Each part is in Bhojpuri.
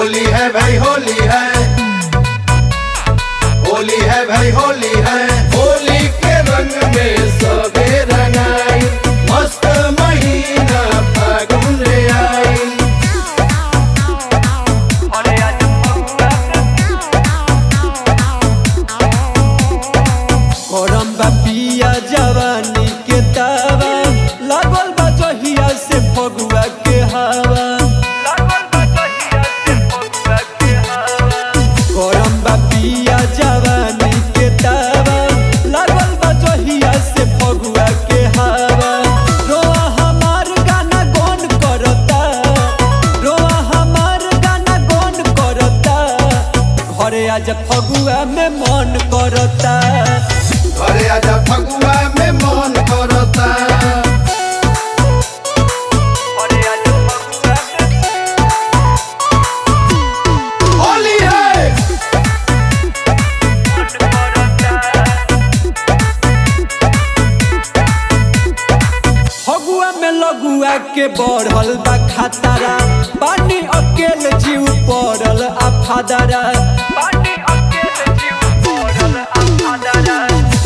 होली है भाई होली है, होली है भाई होली है। होली के रंग में सबे रंगाई, मस्त महीना फागुन आई। गरम बा पिया जवानी के तावा, लागल बा जहिया से फगुआ के हवा। गरम बा पिया जवानी के तावा, लागल बा जहिया से फगुआ के हवा। रोआ हमार गाना गौन करता, रोआ हमार गाना गौन करता। घरे आज फगुआ में मन करता, अरे आजा फगुआ में मन करता। होली है फगुआ में लगुआ के बढ़ल बा खतरा, पानी अकेल जीव पड़ल आफादरा।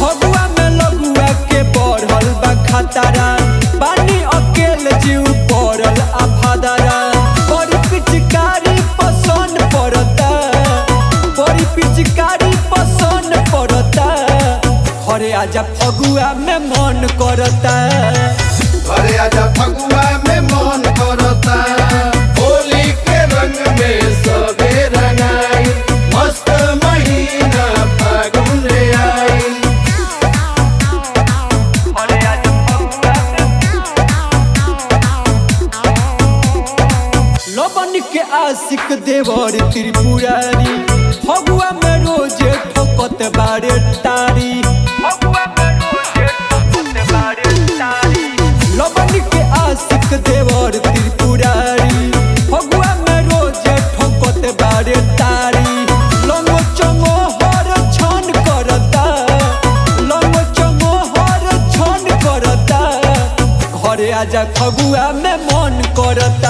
फगुआ में लगुआ के बढ़ल बा खतरा, पानी अकेल जीव पड़ल आफादरा। बड़ी पिचकारी पसंद पड़ता, बड़ी पिचकारी पसंद पड़ता। घरे आजा फगुआ में मन करता, अरे आजा फगुआ में मन करता। होली के रंग में सबे रंगाई, मस्त महीना फागुन आई। लबन के आशिक देवर त्रिपुरारी, फगुआ में रोजे ठोकत बारे तारी। लबन के आशिक देवर त्रिपुरारी, फगुआ में रोजे ठोकत बारे तारी। लंगो चंगो हर छन करता, लंगो चंगो हर छन करता। घरे आजा फगुआ में मन करता।